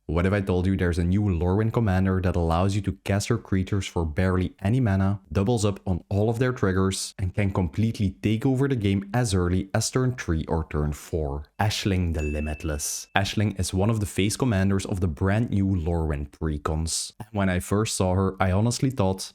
What if I told you there's a new Lorwyn commander that allows you to cast your creatures for barely any mana, doubles up on all of their triggers, and can completely take over the game as early as turn 3 or turn 4? Ashling the Limitless. Ashling is one of the face commanders of the brand new Lorwyn precons. When I first saw her, I honestly thought,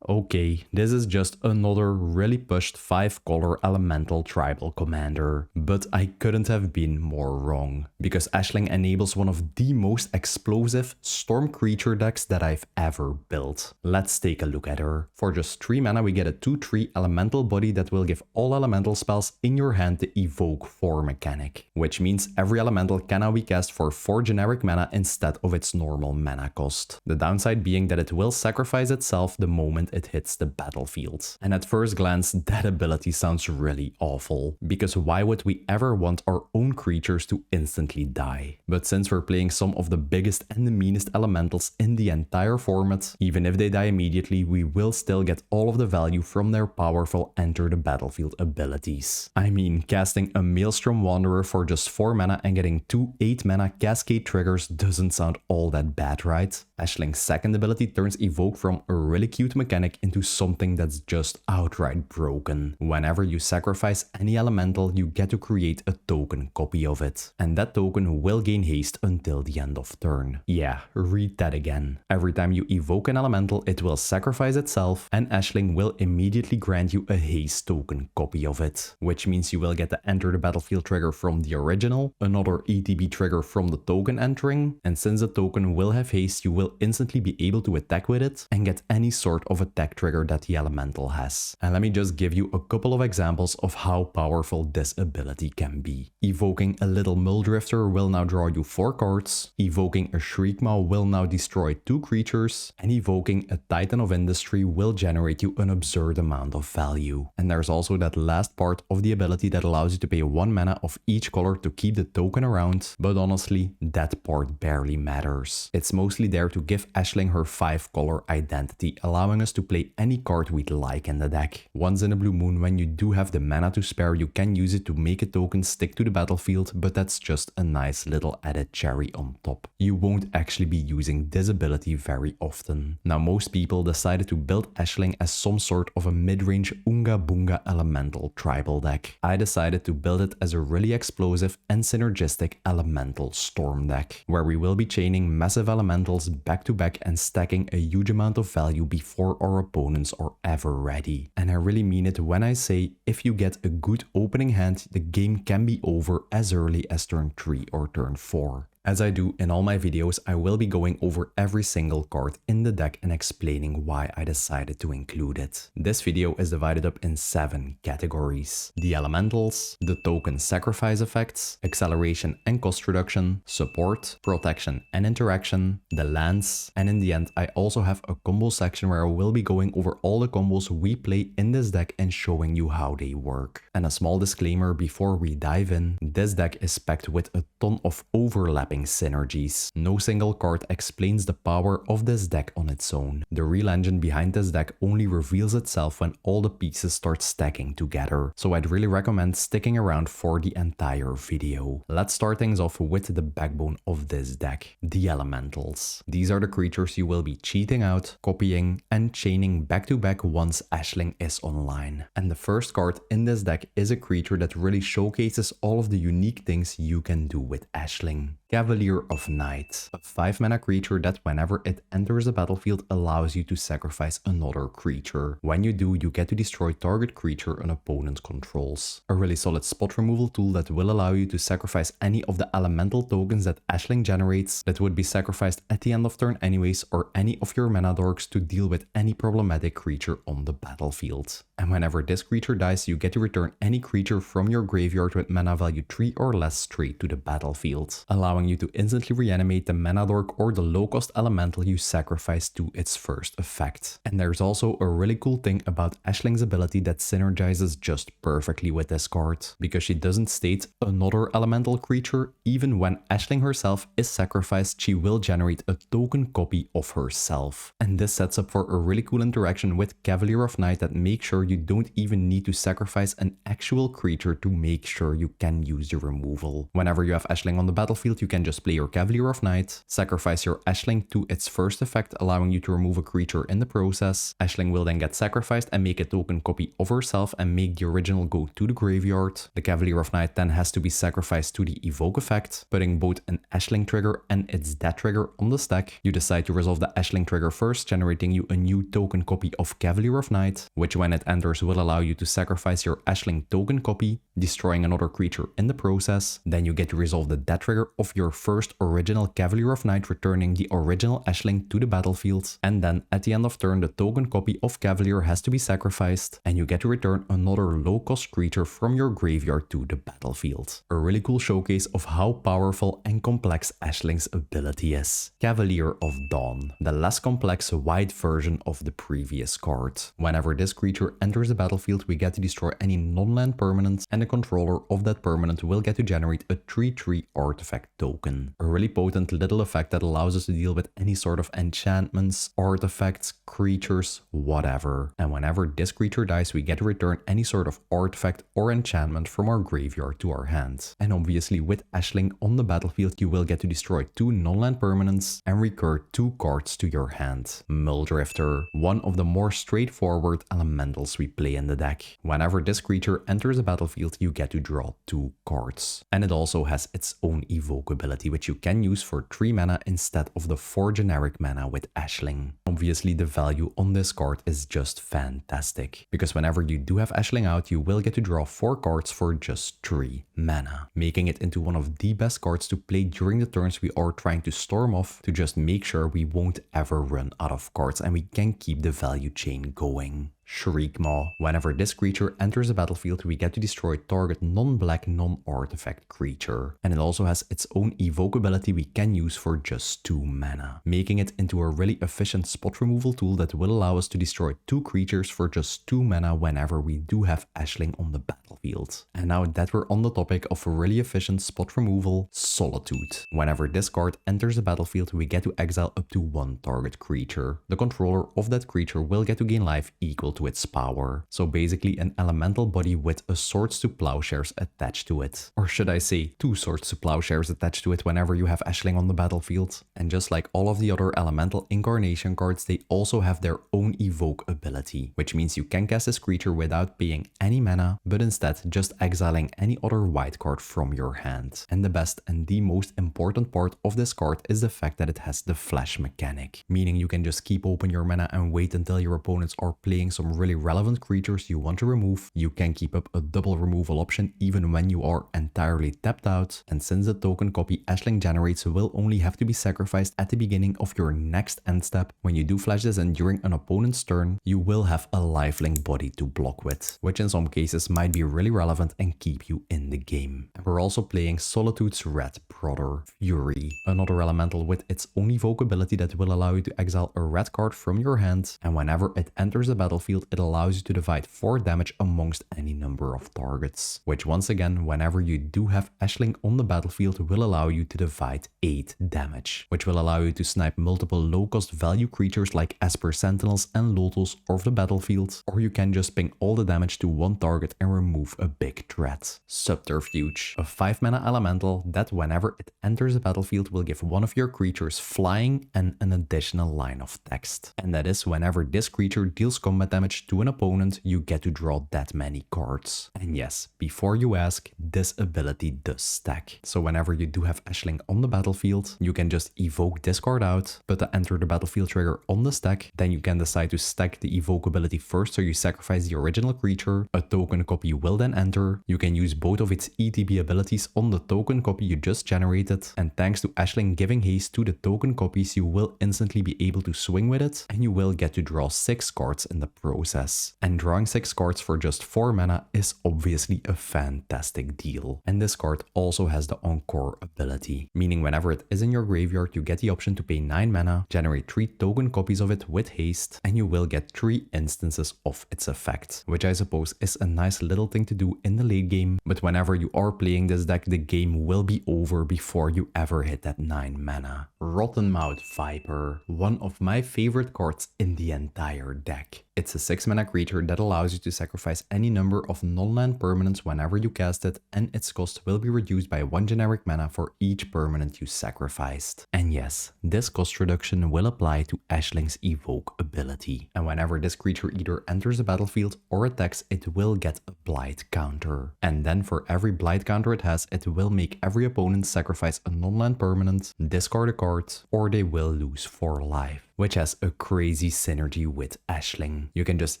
okay, this is just another really pushed 5-color elemental tribal commander. But I couldn't have been more wrong, because Ashling enables one of the most explosive storm creature decks that I've ever built. Let's take a look at her. For just 3 mana we get a 2/3 elemental body that will give all elemental spells in your hand the Evoke 4 mechanic, which means every elemental can now be cast for 4 generic mana instead of its normal mana cost. The downside being that it will sacrifice itself the moment it hits the battlefield. And at first glance, that ability sounds really awful, because why would we ever want our own creatures to instantly die? But since we're playing some of the biggest and the meanest elementals in the entire format, even if they die immediately, we will still get all of the value from their powerful enter the battlefield abilities. I mean, casting a Maelstrom Wanderer for just 4 mana and getting 2 8-mana cascade triggers doesn't sound all that bad, right? Ashling's second ability turns Evoke from a really cute mechanic into something that's just outright broken. Whenever you sacrifice any elemental, you get to create a token copy of it. And that token will gain haste until the end of turn. Yeah, read that again. Every time you evoke an elemental, it will sacrifice itself, and Ashling will immediately grant you a haste token copy of it. Which means you will get the enter the battlefield trigger from the original, another ETB trigger from the token entering, and since the token will have haste, you will instantly be able to attack with it and get any sort of attack trigger that the elemental has. And let me just give you a couple of examples of how powerful this ability can be. Evoking a little Muldrifter will now draw you 4 cards, evoking a Shriekmaw will now destroy 2 creatures, and evoking a Titan of Industry will generate you an absurd amount of value. And there's also that last part of the ability that allows you to pay 1 mana of each color to keep the token around, but honestly, that part barely matters. It's mostly there to give Ashling her 5-color identity, allowing us to play any card we'd like in the deck. Once in a blue moon, when you do have the mana to spare, you can use it to make a token stick to the battlefield, but that's just a nice little added cherry on top. You won't actually be using this ability very often. Now, most people decided to build Ashling as some sort of a mid-range Unga Boonga elemental tribal deck. I decided to build it as a really explosive and synergistic elemental storm deck, where we will be chaining massive elementals back to back and stacking a huge amount of value before our opponents are ever ready. And I really mean it when I say, if you get a good opening hand, the game can be over as early as turn 3 or turn 4. As I do in all my videos, I will be going over every single card in the deck and explaining why I decided to include it. This video is divided up in 7 categories: the elementals, the token sacrifice effects, acceleration and cost reduction, support, protection and interaction, the lands, and in the end I also have a combo section where I will be going over all the combos we play in this deck and showing you how they work. And a small disclaimer before we dive in, this deck is packed with a ton of overlapping synergies. No single card explains the power of this deck on its own. The real engine behind this deck only reveals itself when all the pieces start stacking together, so I'd really recommend sticking around for the entire video. Let's start things off with the backbone of this deck, the elementals. These are the creatures you will be cheating out, copying, and chaining back to back once Ashling is online. And the first card in this deck is a creature that really showcases all of the unique things you can do with Ashling. Cavalier of Night, a 5-mana creature that whenever it enters the battlefield allows you to sacrifice another creature. When you do, you get to destroy target creature an opponent controls. A really solid spot removal tool that will allow you to sacrifice any of the elemental tokens that Ashling generates that would be sacrificed at the end of turn anyways, or any of your mana dorks to deal with any problematic creature on the battlefield. And whenever this creature dies, you get to return any creature from your graveyard with mana value 3 or less straight to the battlefield, allowing you to instantly reanimate the mana dork or the low cost elemental you sacrificed to its first effect. And there's also a really cool thing about Ashling's ability that synergizes just perfectly with this card, because she doesn't state another elemental creature. Even when Ashling herself is sacrificed, she will generate a token copy of herself. And this sets up for a really cool interaction with Cavalier of Night that makes sure you don't even need to sacrifice an actual creature to make sure you can use the removal. Whenever you have Ashling on the battlefield, you can can just play your Cavalier of Night, sacrifice your Ashling to its first effect, allowing you to remove a creature in the process. Ashling will then get sacrificed and make a token copy of herself and make the original go to the graveyard. The Cavalier of Night then has to be sacrificed to the Evoke effect, putting both an Ashling trigger and its death trigger on the stack. You decide to resolve the Ashling trigger first, generating you a new token copy of Cavalier of Night, which when it enters will allow you to sacrifice your Ashling token copy, destroying another creature in the process. Then you get to resolve the death trigger of your first original Cavalier of Night, returning the original Ashling to the battlefield. And then at the end of turn, the token copy of Cavalier has to be sacrificed, and you get to return another low-cost creature from your graveyard to the battlefield. A really cool showcase of how powerful and complex Ashling's ability is. Cavalier of Dawn, the less complex white version of the previous card. Whenever this creature enters the battlefield, we get to destroy any non-land permanent, and the controller of that permanent will get to generate a 3/3 artifact token. A really potent little effect that allows us to deal with any sort of enchantments, artifacts, creatures, whatever. And whenever this creature dies, we get to return any sort of artifact or enchantment from our graveyard to our hand. And obviously with Ashling on the battlefield, you will get to destroy 2 non-land permanents and recur 2 cards to your hand. Muldrifter, one of the more straightforward elementals we play in the deck. Whenever this creature enters the battlefield, you get to draw 2 cards. And it also has its own Evoke ability, which you can use for 3 mana instead of the 4 generic mana with Ashling. Obviously the value on this card is just fantastic, because whenever you do have Ashling out, you will get to draw 4 cards for just 3 mana, making it into one of the best cards to play during the turns we are trying to storm off, to just make sure we won't ever run out of cards and we can keep the value chain going. Shriekmaw. Whenever this creature enters the battlefield, we get to destroy target non-black, non-artifact creature. And it also has its own Evoke ability we can use for just 2 mana, making it into a really efficient spot removal tool that will allow us to destroy 2 creatures for just 2 mana whenever we do have Ashling on the battlefield. And now that we're on the topic of a really efficient spot removal, Solitude. Whenever this card enters the battlefield, we get to exile up to 1 target creature. The controller of that creature will get to gain life equal to its power. So basically an elemental body with a Swords to Plowshares attached to it. Or should I say 2 Swords to Plowshares attached to it whenever you have Ashling on the battlefield. And just like all of the other elemental incarnation cards, they also have their own Evoke ability, which means you can cast this creature without paying any mana, but instead just exiling any other white card from your hand. And the best and the most important part of this card is the fact that it has the flash mechanic, meaning you can just keep open your mana and wait until your opponents are playing some really relevant creatures you want to remove. You can keep up a double removal option even when you are entirely tapped out, and since the token copy Ashling generates will only have to be sacrificed at the beginning of your next end step, when you do flash this in during an opponent's turn, you will have a lifelink body to block with, which in some cases might be really relevant and keep you in the game. And we're also playing Solitude's red brother, Fury, another elemental with its own Evoke ability that will allow you to exile a red card from your hand, and whenever it enters the battlefield, it allows you to divide 4 damage amongst any number of targets, which once again, whenever you do have Ashling on the battlefield, will allow you to divide 8 damage, which will allow you to snipe multiple low-cost value creatures like Esper Sentinels and Lotus off the battlefield, or you can just ping all the damage to 1 target and remove a big threat. Subterfuge, a 5 mana elemental that whenever it enters the battlefield will give one of your creatures flying and an additional line of text. And that is whenever this creature deals combat damage to an opponent, you get to draw that many cards. And yes, before you ask, this ability does stack. So whenever you do have Ashling on the battlefield, you can just evoke this card out, put the enter the battlefield trigger on the stack, then you can decide to stack the evoke ability first, so you sacrifice the original creature, a token copy will then enter, you can use both of its ETB abilities on the token copy you just generated, and thanks to Ashling giving haste to the token copies, you will instantly be able to swing with it, and you will get to draw 6 cards in the process. And drawing 6 cards for just 4 mana is obviously a fantastic deal. And this card also has the Encore ability, meaning whenever it is in your graveyard, you get the option to pay 9 mana, generate 3 token copies of it with haste, and you will get 3 instances of its effect, which I suppose is a nice little thing to do in the late game, but whenever you are playing this deck, the game will be over before you ever hit that 9 mana. Rottenmouth Viper, one of my favorite cards in the entire deck. It's a 6 mana creature that allows you to sacrifice any number of non-land permanents whenever you cast it, and its cost will be reduced by 1 generic mana for each permanent you sacrificed. And yes, this cost reduction will apply to Ashling's Evoke ability. And whenever this creature either enters the battlefield or attacks, it will get a Blight counter. And then for every Blight counter it has, it will make every opponent sacrifice a non-land permanent, discard a card, or they will lose 4 life, which has a crazy synergy with Ashling. You can just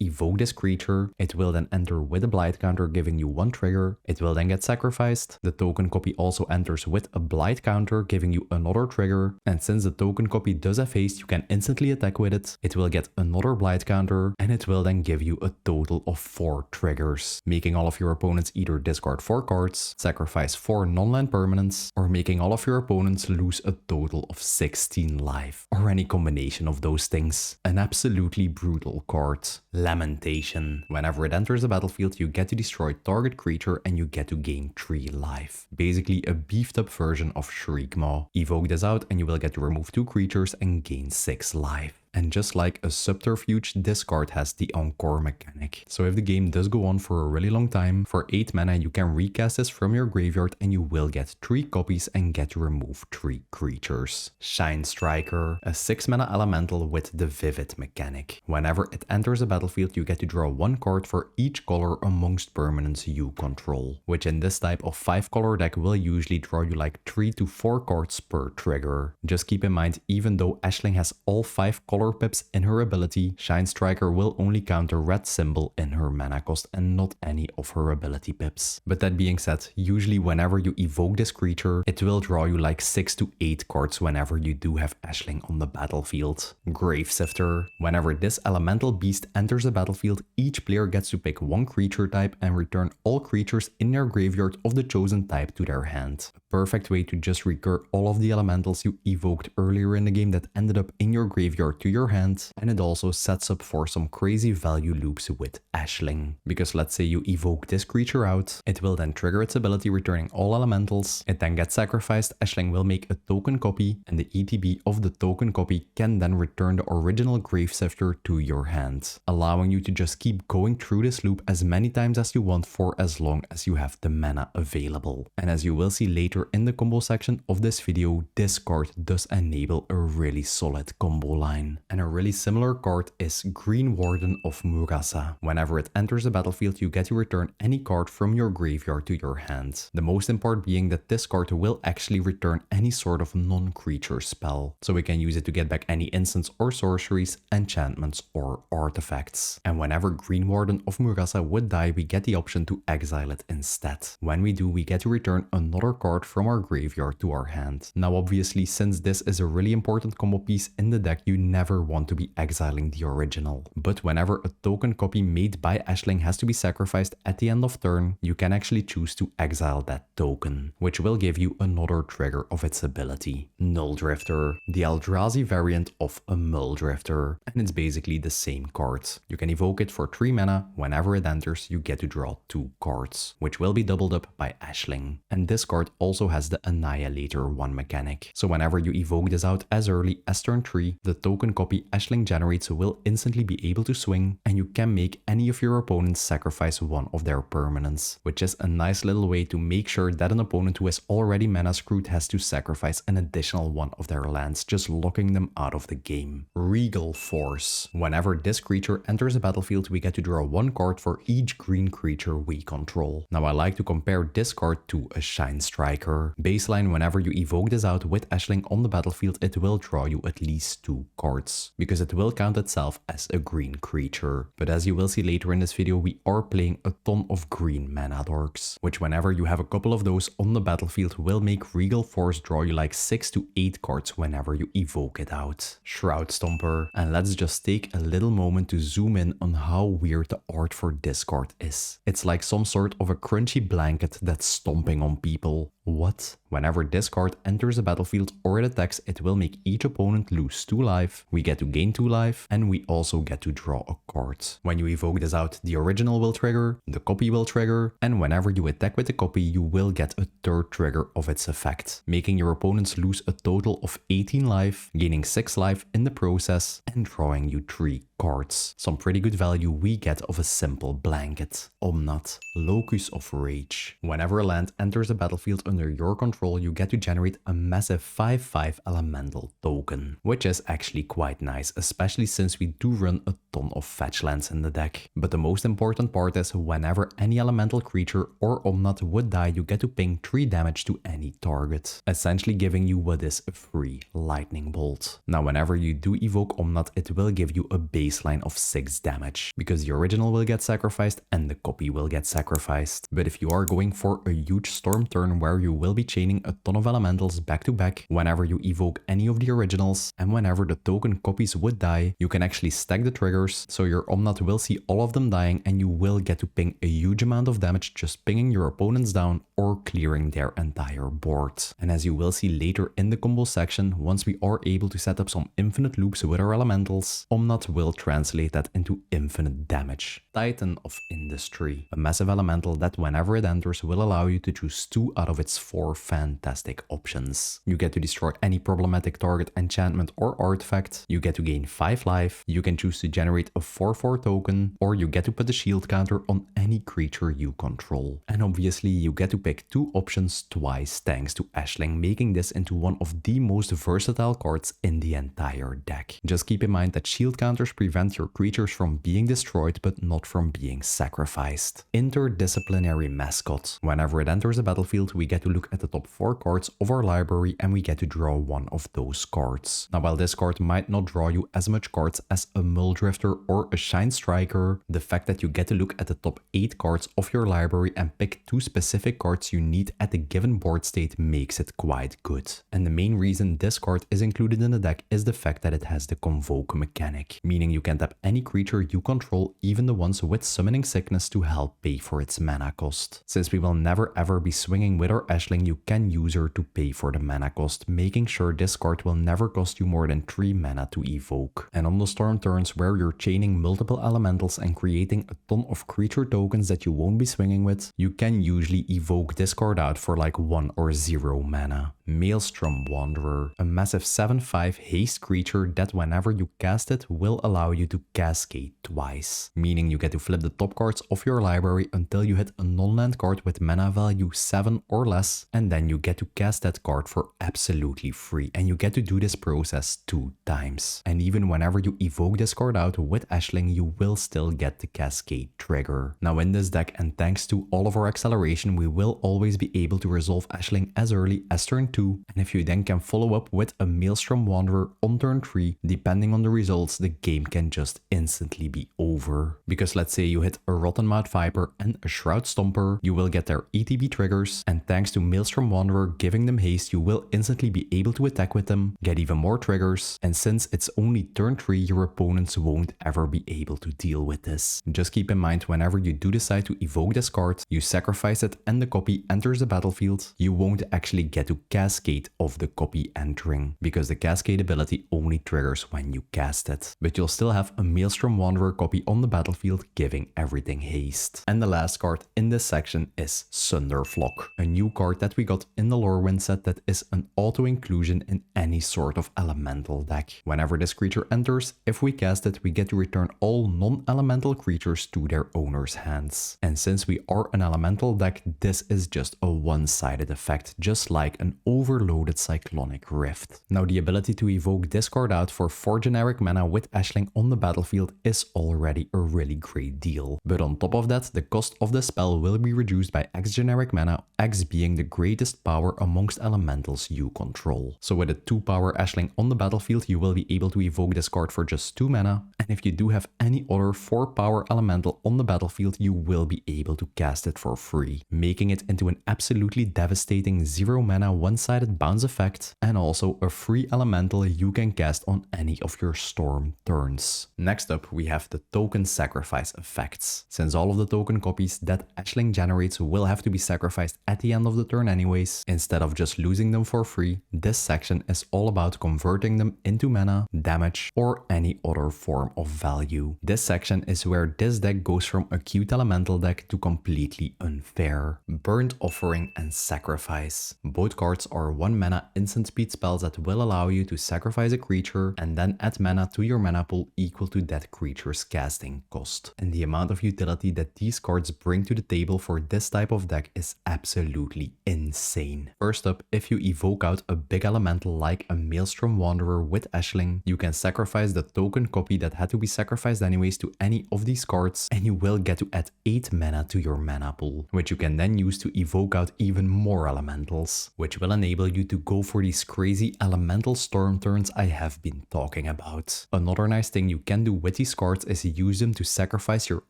evoke this creature, it will then enter with a Blight counter giving you 1 trigger, it will then get sacrificed, the token copy also enters with a Blight counter giving you another trigger, and since the token copy does have haste, you can instantly attack with it, it will get another Blight counter, and it will then give you a total of 4 triggers, making all of your opponents either discard 4 cards, sacrifice 4 non-land permanents, or making all of your opponents lose a total of 16 life, or any combination of those things. An absolutely brutal card. Lamentation. Whenever it enters the battlefield, you get to destroy target creature and you get to gain 3 life. Basically a beefed up version of Shriekmaw. Evoke this out and you will get to remove 2 creatures and gain 6 life. And just like a subterfuge, this card has the Encore mechanic. So if the game does go on for a really long time, for 8 mana you can recast this from your graveyard and you will get 3 copies and get to remove 3 creatures. Shine Striker, a 6 mana elemental with the Vivid mechanic. Whenever it enters the battlefield you get to draw 1 card for each color amongst permanents you control, which in this type of 5 color deck will usually draw you like 3 to 4 cards per trigger. Just keep in mind, even though Ashling has all 5 color pips in her ability, Shine Striker will only counter red symbol in her mana cost and not any of her ability pips. But that being said, usually whenever you evoke this creature, it will draw you like 6 to 8 cards whenever you do have Ashling on the battlefield. Gravesifter. Whenever this elemental beast enters the battlefield, each player gets to pick 1 creature type and return all creatures in their graveyard of the chosen type to their hand. A perfect way to just recur all of the elementals you evoked earlier in the game that ended up in your graveyard to your hand, and it also sets up for some crazy value loops with Ashling. Because let's say you evoke this creature out, it will then trigger its ability returning all elementals, it then gets sacrificed, Ashling will make a token copy, and the ETB of the token copy can then return the original Gravesifter to your hand, allowing you to just keep going through this loop as many times as you want for as long as you have the mana available. And as you will see later in the combo section of this video, this card does enable a really solid combo line. And a really similar card is Green Warden of Murasa. Whenever it enters the battlefield, you get to return any card from your graveyard to your hand. The most important being that this card will actually return any sort of non-creature spell. So we can use it to get back any instants or sorceries, enchantments or artifacts. And whenever Green Warden of Murasa would die, we get the option to exile it instead. When we do, we get to return another card from our graveyard to our hand. Now obviously, since this is a really important combo piece in the deck, you never want to be exiling the original. But whenever a token copy made by Ashling has to be sacrificed at the end of turn, you can actually choose to exile that token, which will give you another trigger of its ability. Null Drifter, the Eldrazi variant of a Mulldrifter, and it's basically the same card. You can evoke it for 3 mana, whenever it enters you get to draw 2 cards, which will be doubled up by Ashling. And this card also has the Annihilator 1 mechanic, so whenever you evoke this out as early as turn 3, the token copy Ashling generates will instantly be able to swing, and you can make any of your opponents sacrifice one of their permanents, which is a nice little way to make sure that an opponent who is already mana screwed has to sacrifice an additional one of their lands, just locking them out of the game. Regal Force. Whenever this creature enters the battlefield, we get to draw 1 card for each green creature we control. Now I like to compare this card to a Shine Striker. Baseline, whenever you evoke this out with Ashling on the battlefield, it will draw you at least 2 cards, because it will count itself as a green creature. But as you will see later in this video, we are playing a ton of green mana dorks, which whenever you have a couple of those on the battlefield will make Regal Force draw you like 6 to 8 cards whenever you evoke it out. Shroud Stomper. And let's just take a little moment to zoom in on how weird the art for this card is. It's like some sort of a crunchy blanket that's stomping on people. What? Whenever this card enters the battlefield or it attacks, it will make each opponent lose 2 life, we get to gain 2 life, and we also get to draw a card. When you evoke this out, the original will trigger, the copy will trigger, and whenever you attack with the copy, you will get a 3rd trigger of its effect, making your opponents lose a total of 18 life, gaining 6 life in the process, and drawing you 3 cards. Some pretty good value we get of a simple blanket. Omnat, Locus of Rage. Whenever a land enters the battlefield under your control, you get to generate a massive 5/5 elemental token, which is actually quite nice, especially since we do run a ton of fetch lands in the deck. But the most important part is whenever any elemental creature or Omnat would die, you get to ping 3 damage to any target, essentially giving you what is a free lightning bolt. Now whenever you do evoke Omnat, it will give you a baseline of 6 damage, because the original will get sacrificed and the copy will get sacrificed. But if you are going for a huge storm turn where you will be chaining a ton of elementals back to back, whenever you evoke any of the originals and whenever the token copies would die, you can actually stack the triggers, so your Omnat will see all of them dying and you will get to ping a huge amount of damage just pinging your opponents down or clearing their entire board. And as you will see later in the combo section, once we are able to set up some infinite loops with our elementals, Omnat will translate that into infinite damage. Titan of Industry, a massive elemental that whenever it enters will allow you to choose 2 out of its 4 fantastic options. You get to destroy any problematic target, enchantment or artifact, you get to gain 5 life, you can choose to generate a 4/4 token, or you get to put a shield counter on any creature you control. And obviously you get to pick 2 options twice thanks to Ashling, making this into one of the most versatile cards in the entire deck. Just keep in mind that shield counters prevent your creatures from being destroyed but not from being sacrificed. Interdisciplinary Mascot. Whenever it enters the battlefield, we get to look at the top 4 cards of our library and we get to draw one of those cards. Now while this card might not draw you as much cards as a Mulldrifter or a Shine Striker, the fact that you get to look at the top 8 cards of your library and pick 2 specific cards you need at a given board state makes it quite good. And the main reason this card is included in the deck is the fact that it has the Convoke mechanic, meaning you can tap any creature you control, even the ones with Summoning Sickness, to help pay for its mana cost. Since we will never ever be swinging with our Ashling, you can use her to pay for the mana cost, making sure this card will never cost you more than 3 mana to evoke. And on the storm turns where you're chaining multiple elementals and creating a ton of creature tokens that you won't be swinging with, you can usually evoke this card out for like 1 or 0 mana. Maelstrom Wanderer, a massive 7/5 haste creature that whenever you cast it will allow you to cascade twice, meaning you get to flip the top cards of your library until you hit a non-land card with mana value 7 or less, and then you get to cast that card for absolutely free, and you get to do this process 2 times. And even whenever you evoke this card out with Ashling, you will still get the cascade trigger. Now in this deck, and thanks to all of our acceleration, we will always be able to resolve Ashling as early as turn 2, and if you then can follow up with a Maelstrom Wanderer on turn 3, depending on the results, the game can just instantly be over. Because let's say you hit a Rottenmouth Viper and a Shroud Stomper, you will get their ETB triggers, and thanks to Maelstrom Wanderer giving them haste, you will instantly be able to attack with them, get even more triggers, and since it's only turn 3, your opponents won't ever be able to deal with this. Just keep in mind, whenever you do decide to evoke this card, you sacrifice it and the copy enters the battlefield, you won't actually get to cascade of the copy entering, because the cascade ability only triggers when you cast it. But you'll still have a Maelstrom Wanderer copy on the battlefield giving everything haste. And the last card in this section is Sunderflock, a new card that we got in the Lorwyn set that is an auto inclusion in any sort of elemental deck. Whenever this creature enters, if we cast it, we get to return all non-elemental creatures to their owner's hands. And since we are an elemental deck, this is just a one-sided effect, just like an overloaded Cyclonic Rift. Now the ability to evoke this card out for 4 generic mana with Ashling on the battlefield is already a really great deal. But on top of that, the cost of the spell will be reduced by X generic mana, X being the greatest power amongst elementals you control. So with a 2 power Ashling on the battlefield, you will be able to evoke this card for just 2 mana, and if you do have any other 4 power elemental on the battlefield, you will be able to cast it for free, making it into an absolutely devastating 0 mana one-sided bounce effect, and also a free elemental you can cast on any of your storm turns. Next up, we have the token sacrifice effects. Since all of the token copies that Ashling generates will have to be sacrificed at the end of the turn anyways, instead of just losing them for free, this section is all about converting them into mana, damage, or any other form of value. This section is where this deck goes from a cute elemental deck to completely unfair. Burnt Offering and Sacrifice. Both cards are 1 mana instant speed spells that will allow you to sacrifice a creature and then add mana to your mana pool equal to that creature's casting cost. And the amount of utility that these cards bring to the table for this type of deck is absolutely insane. First up, if you evoke out a big elemental like a Maelstrom Wanderer with Ashling, you can sacrifice the token copy that had to be sacrificed anyways to any of these cards, and you will get to add 8 mana to your mana pool, which you can then use to evoke out even more elementals, which will enable you to go for these crazy elemental storm turns I have been talking about. Another nice thing you can do with these cards is use them to sacrifice your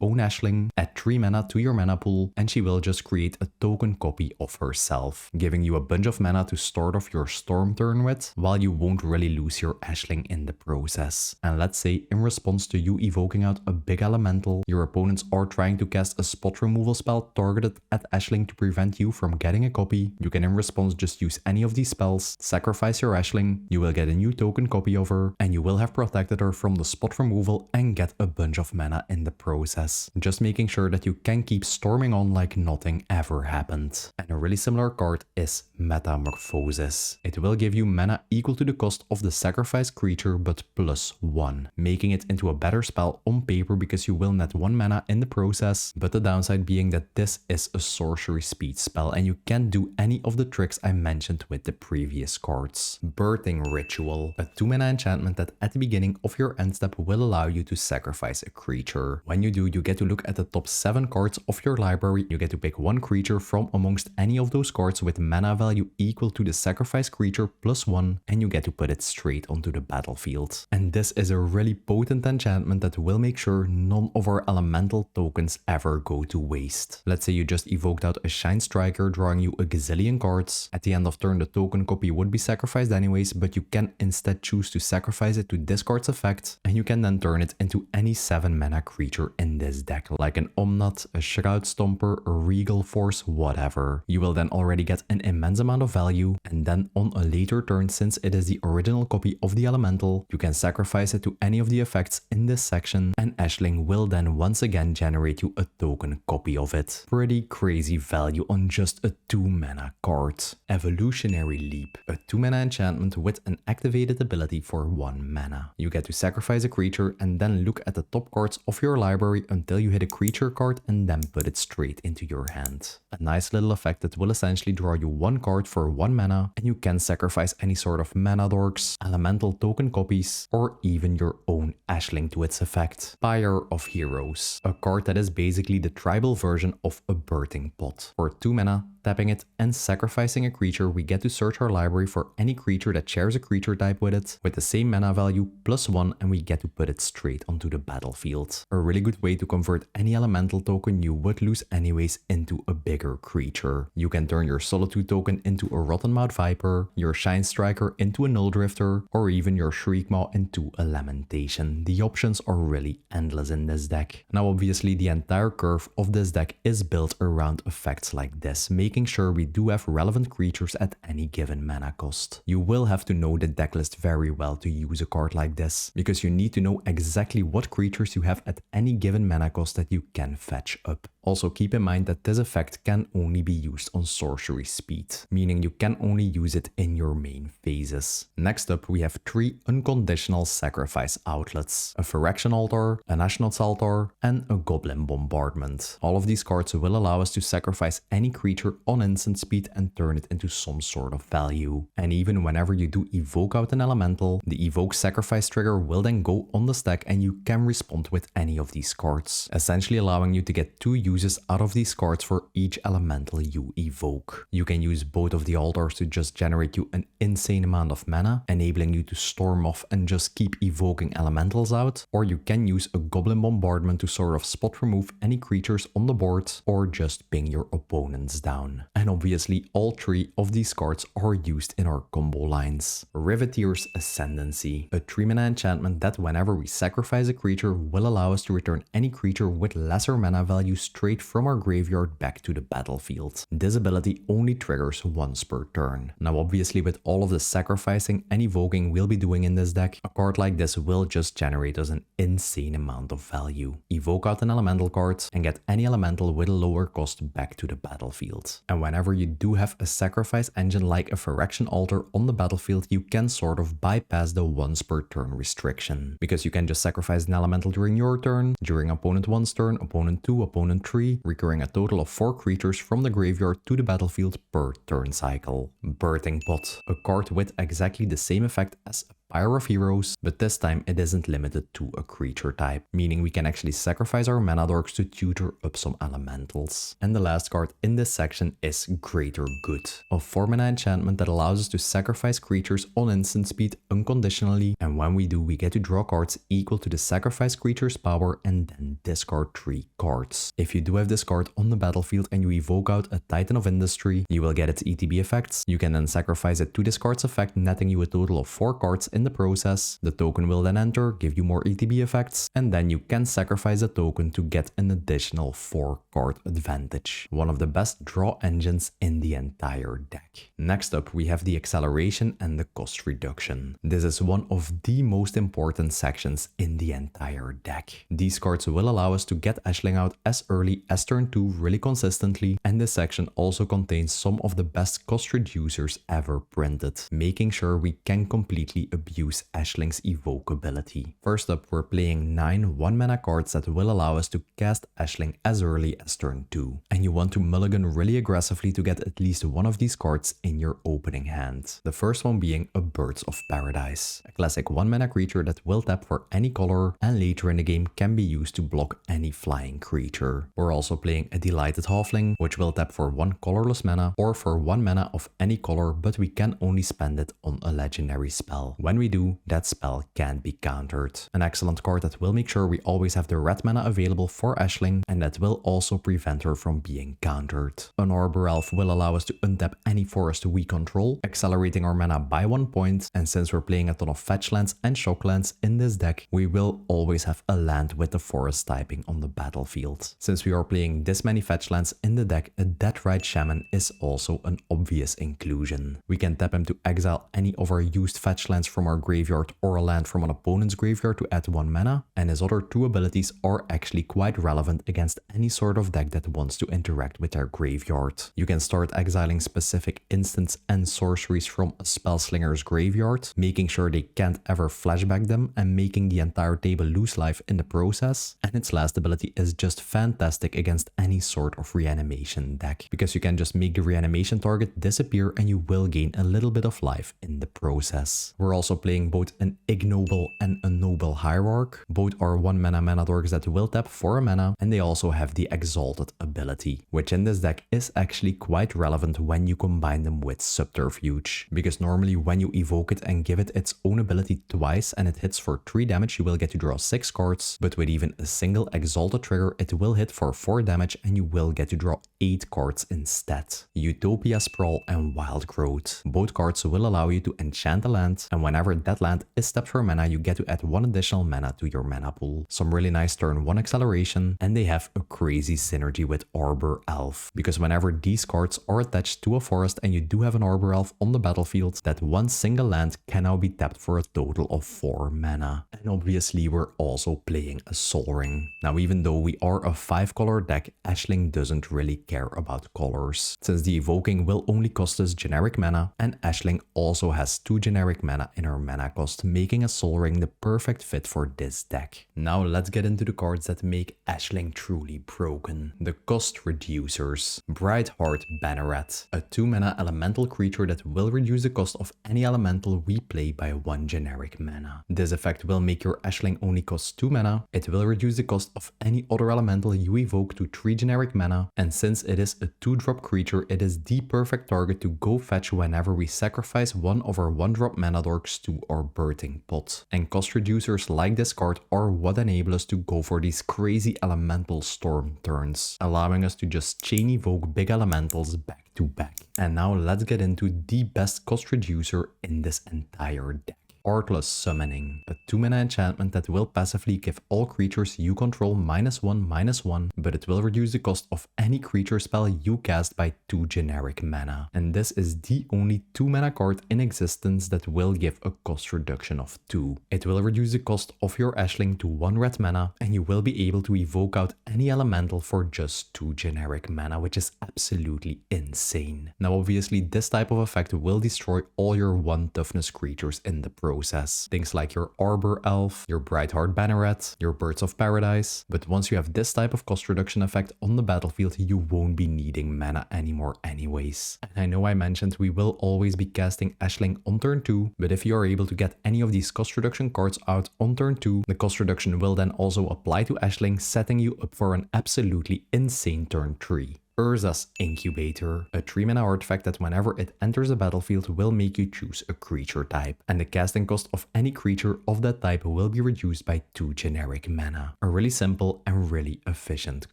own Ashling, add 3 mana to your mana pool, and she will just create a token copy of herself, giving you a bunch of mana to start off your storm turn with, while you won't really lose your Ashling in the process. And let's say in response to you evoking out a big elemental, your opponents are trying to cast a spot removal spell targeted at Ashling to prevent you from getting a copy, you can in response just use any of these spells, sacrifice your Ashling, you will get a new token copy of her, and you will have protected her from the spot removal and get a bunch of mana in the process, just making sure that you can keep storming on like nothing ever happened. And a really similar card is Metamorphosis. It will give you mana equal to the cost of the sacrificed creature but +1, making it into a better spell on paper because you will net 1 mana in the process, but the downside being that this is a sorcery speed spell and you can't do any of the tricks I mentioned with the previous cards. Birthing Ritual, a 2 mana enchantment that at the beginning of your end step will allow you to sacrifice a creature. When you do, you get to look at the top 7 cards of your library, you get to pick 1 creature from amongst any of those cards with mana value equal to the sacrificed creature +1, and you get to put it straight onto the battlefield. And this is a really potent enchantment that will make sure none of our elemental tokens ever go to waste. Let's say you just evoked out a Shine Striker, drawing you a gazillion cards. At the end of turn, the token copy would be sacrificed anyways, but you can instead choose to sacrifice it to this card's effect, and you can then turn it into any 7 mana creature in this deck, like an Omnat, a Shroud Stomper, a Regal Force, whatever. You will then already get an immense amount of value, and then on a later turn, since it is the original copy of the elemental, you can sacrifice it to any of the effects in this section, and Ashling will then once again generate you a token copy of it. Pretty crazy value on just a 2 mana card. Evolutionary Leap, a 2 mana enchantment with an activated ability for 1 mana. You get to sacrifice a creature and then look at the top cards of your library until you hit a creature card and then put it straight into your hand. A nice little effect that will essentially draw you 1 card for 1 mana, and you can sacrifice any sort of mana dorks, elemental token copies, or even your own Ashling to its effect. Pyre of Heroes, a card that is basically the tribal version of a birthing pot. For 2 mana, tapping it and sacrificing a creature, we get to search our library for any creature that shares a creature type with it, with the same mana value +1, and we get to put it straight onto the battlefield. A really good way to convert any elemental token you would lose anyways into a bigger creature. You can turn your Solitude token into a Rottenmouth Viper, your Shine Striker into a Null Drifter, or even your Shriekmaw into a Lamentation. The options are really endless in this deck. Now obviously the entire curve of this deck is built around effects like this, making sure we do have relevant creatures at any given mana cost. You will have to know the decklist very well to use a card like this, because you need to know exactly what creatures you have at any given mana cost that you can fetch up. Also keep in mind that this effect can only be used on sorcery speed, meaning you can only use it in your main phases. Next up we have 3 unconditional sacrifice outlets: a Phyrexian Altar, an Ashnod's Altar, and a Goblin Bombardment. All of these cards will allow us to sacrifice any creature on instant speed and turn it into some sort of value. And even whenever you do evoke out an elemental, the evoke sacrifice trigger will then go on the stack and you can respond with any of these cards, essentially allowing you to get 2 uses out of these cards for each elemental you evoke. You can use both of the altars to just generate you an insane amount of mana, enabling you to storm off and just keep evoking elementals out, or you can use a Goblin Bombardment to sort of spot remove any creatures on the board, or just ping your opponents down. And obviously all 3 of these cards are used in our combo lines. Riveteer's Ascendancy, a 3 mana enchantment that whenever we sacrifice a creature will allow us to return any creature with lesser mana value straight straight from our graveyard back to the battlefield. This ability only triggers once per turn. Now obviously with all of the sacrificing and evoking we'll be doing in this deck, a card like this will just generate us an insane amount of value. Evoke out an elemental card and get any elemental with a lower cost back to the battlefield. And whenever you do have a sacrifice engine like a Phyrexian Altar on the battlefield, you can sort of bypass the once per turn restriction, because you can just sacrifice an elemental during your turn, during opponent 1's turn, opponent 2, opponent 3, recurring a total of 4 creatures from the graveyard to the battlefield per turn cycle. Birthing Pot, a card with exactly the same effect as a Pyre of Heroes, but this time it isn't limited to a creature type, meaning we can actually sacrifice our mana dorks to tutor up some elementals. And the last card in this section is Greater Good, a 4-mana enchantment that allows us to sacrifice creatures on instant speed unconditionally, and when we do we get to draw cards equal to the sacrifice creature's power and then discard 3 cards. If you do have this card on the battlefield and you evoke out a Titan of Industry, you will get its ETB effects. You can then sacrifice it to this card's effect, netting you a total of 4 cards in the process. The token will then enter, give you more ETB effects, and then you can sacrifice a token to get an additional 4 card advantage. One of the best draw engines in the entire deck. Next up we have the acceleration and the cost reduction. This is one of the most important sections in the entire deck. These cards will allow us to get Ashling out as early as turn 2 really consistently, and this section also contains some of the best cost reducers ever printed, making sure we can completely abuse Ashling's Evoke ability. First up, we're playing 9 1-mana cards that will allow us to cast Ashling as early as turn 2. And you want to mulligan really aggressively to get at least one of these cards in your opening hand. The first one being a Birds of Paradise, a classic 1-mana creature that will tap for any color and later in the game can be used to block any flying creature. We're also playing a Delighted Halfling, which will tap for 1 colorless mana or for 1 mana of any color, but we can only spend it on a legendary spell. When we do, that spell can't be countered. An excellent card that will make sure we always have the red mana available for Ashling, and that will also prevent her from being countered. An Arbor Elf will allow us to untap any forest we control, accelerating our mana by 1 point, and since we're playing a ton of fetch lands and shock lands in this deck, we will always have a land with the forest typing on the battlefield. Since we are playing this many fetch lands in the deck, a Deathrite Shaman is also an obvious inclusion. We can tap him to exile any of our used fetch lands from our graveyard or a land from an opponent's graveyard to add 1 mana, and his other 2 abilities are actually quite relevant against any sort of deck that wants to interact with their graveyard. You can start exiling specific instants and sorceries from a Spellslinger's graveyard, making sure they can't ever flashback them and making the entire table lose life in the process. And its last ability is just fantastic against any sort of reanimation deck, because you can just make the reanimation target disappear and you will gain a little bit of life in the process. We're also playing both an Ignoble and a Noble Hierarch. Both are 1-mana mana dorks that will tap for a mana, and they also have the Exalted ability, which in this deck is actually quite relevant when you combine them with Subterfuge, because normally when you evoke it and give it its own ability twice and it hits for 3 damage, you will get to draw 6 cards, but with even a single Exalted trigger, it will hit for 4 damage and you will get to draw 8 cards instead. Utopia Sprawl and Wild Growth. Both cards will allow you to enchant a land, and whenever that land is tapped for mana, you get to add 1 additional mana to your mana pool. Some really nice turn 1 acceleration, and they have a crazy synergy with Arbor Elf, because whenever these cards are attached to a forest and you do have an Arbor Elf on the battlefield, that 1 single land can now be tapped for a total of 4 mana. And obviously we're also playing a Sol Ring. Now even though we are a 5-color deck, Ashling doesn't really care about colors, since the evoking will only cost us generic mana, and Ashling also has 2 generic mana in her mana cost, making a Sol Ring the perfect fit for this deck. Now let's get into the cards that make Ashling truly broken. The cost reducers. Brightheart Banneret, a 2-mana elemental creature that will reduce the cost of any elemental we play by 1 generic mana. This effect will make your Ashling only cost 2 mana, it will reduce the cost of any other elemental you evoke to 3 generic mana, and since it is a 2-drop creature, it is the perfect target to go fetch whenever we sacrifice one of our 1-drop mana dorks to our Birthing Pot. And cost reducers like this card are what enable us to go for these crazy elemental storm turns, allowing us to just chain evoke big elementals back to back. And now let's get into the best cost reducer in this entire deck. Heartless Summoning, a 2-mana enchantment that will passively give all creatures you control -1/-1, but it will reduce the cost of any creature spell you cast by 2 generic mana. And this is the only 2-mana card in existence that will give a cost reduction of 2. It will reduce the cost of your Ashling to 1 red mana, and you will be able to evoke out any elemental for just 2 generic mana, which is absolutely insane. Now obviously this type of effect will destroy all your 1 toughness creatures in the process. Things like your Arbor Elf, your Brightheart Banneret, your Birds of Paradise. But once you have this type of cost reduction effect on the battlefield, you won't be needing mana anymore anyways. And I know I mentioned we will always be casting Ashling on turn 2, but if you are able to get any of these cost reduction cards out on turn 2, the cost reduction will then also apply to Ashling, setting you up for an absolutely insane turn 3. Urza's Incubator, a 3-mana artifact that whenever it enters the battlefield will make you choose a creature type, and the casting cost of any creature of that type will be reduced by 2 generic mana. A really simple and really efficient